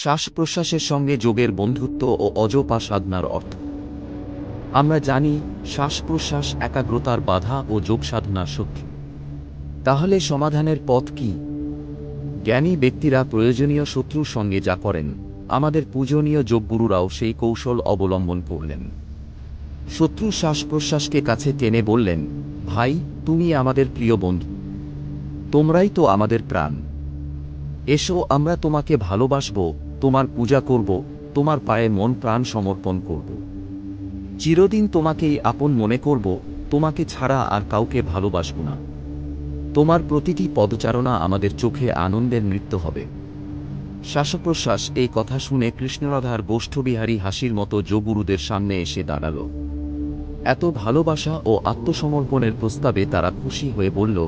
শ্বাস প্রশ্বাসের সঙ্গে যোগের বন্ধুত্ব ও অজপা সাধনার অর্থ। আমরা জানি শ্বাস প্রশ্বাস একাগ্রতার বাধা ও যোগ সাধনার শত্রু। তাহলে সমাধানের পথ কি? জ্ঞানী ব্যক্তিরা প্রয়োজনীয় শত্রুর সঙ্গে যা করেন, আমাদের পূজনীয় যোগগুরুরাও সেই কৌশল অবলম্বন করলেন। শত্রু শ্বাস প্রশ্বাসকে কাছে টেনে বললেন, ভাই, তুমি আমাদের প্রিয় বন্ধু, তোমরাই তো আমাদের প্রাণ। এসো, আমরা তোমাকে ভালোবাসব, তোমার পূজা করব, তোমার পায়ে মন প্রাণ সমর্পণ করব, চিরদিন তোমাকেই আপন মনে করব, তোমাকে ছাড়া আর কাউকে ভালোবাসব না। তোমার প্রতিটি পদচারণা আমাদের চোখে আনন্দের নৃত্য হবে। শ্বাসপ্রশ্বাস এই কথা শুনে কৃষ্ণরাধার গোষ্ঠবিহারী হাসির মতো যোগগুরুদের সামনে এসে দাঁড়াল। এত ভালোবাসা ও আত্মসমর্পণের প্রস্তাবে তারা খুশি হয়ে বলল,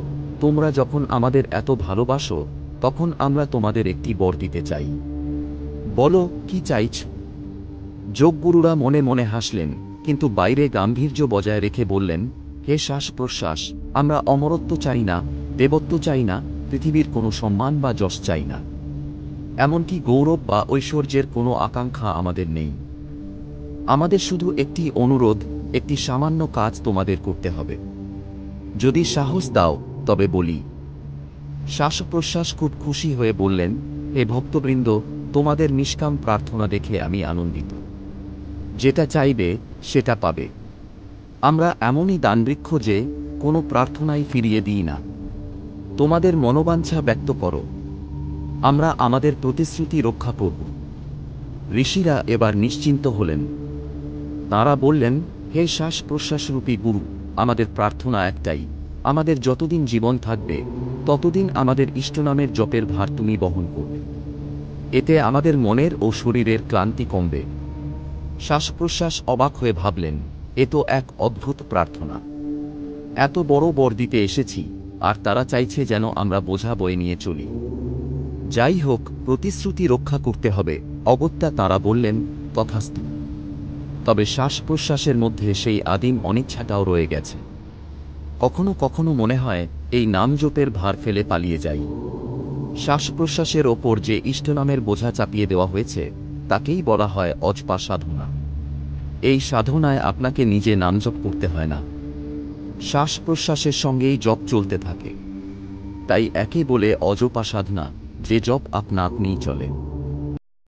তোমরা যখন আমাদের এত ভালোবাসো, তখন আমরা তোমাদের একটি বর দিতে চাই। বলো, কি চাইছ? যোগগুরুরা মনে মনে হাসলেন, কিন্তু বাইরে গাম্ভীর্য বজায় রেখে বললেন, হে শ্বাস প্রশ্বাস, আমরা অমরত্ব চাই না, দেবত্ব চাই না, পৃথিবীর কোনো সম্মান বা যশ চাই না, এমনকি গৌরব বা ঐশ্বর্যের কোনো আকাঙ্ক্ষা আমাদের নেই। আমাদের শুধু একটি অনুরোধ, একটি সামান্য কাজ তোমাদের করতে হবে। যদি সাহস দাও তবে বলি। শ্বাস প্রশ্বাস খুব খুশি হয়ে বললেন, হে ভক্তবৃন্দ, তোমাদের নিষ্কাম প্রার্থনা দেখে আমি আনন্দিত। যেটা চাইবে সেটা পাবে। আমরা এমনই দানবৃক্ষ যে কোনো প্রার্থনাই ফিরিয়ে দিই না। তোমাদের মনোবাঞ্ছা ব্যক্ত করো, আমরা আমাদের প্রতিশ্রুতি রক্ষা করব। ঋষিরা এবার নিশ্চিন্ত হলেন। তাঁরা বললেন, হে শ্বাস প্রশ্বাসরূপী গুরু, আমাদের প্রার্থনা একটাই, আমাদের যতদিন জীবন থাকবে ততদিন আমাদের ইষ্টনামের জপের ভার তুমি বহন করবে। এতে আমাদের মনের ও শরীরের ক্লান্তি কমবে। শ্বাস প্রশ্বাস অবাক হয়ে ভাবলেন, এ তো এক অদ্ভুত প্রার্থনা। এত বড় বর দিতে এসেছি, আর তারা চাইছে যেন আমরা বোঝা বয়ে নিয়ে চলি। যাই হোক, প্রতিশ্রুতি রক্ষা করতে হবে। অগত্যা তাঁরা বললেন, তথাস্তু। তবে শ্বাস প্রশ্বাসের মধ্যে সেই আদিম অনিচ্ছাটাও রয়ে গেছে। কখনো কখনো মনে হয় এই নাম জপের ভার ফেলে পালিয়ে যাই। শ্বাস প্রশ্বাসের ওপর যে ইষ্টনামের বোঝা চাপিয়ে দেওয়া হয়েছে, তাকেই বলা হয় অজপা সাধনা। এই সাধনায় আপনাকে নিজে নাম জপ করতে হয় না, শ্বাস প্রশ্বাসের সঙ্গেই জপ চলতে থাকে। তাই একে বলে অজপা সাধনা, যে জপ আপনা আপনিই চলে।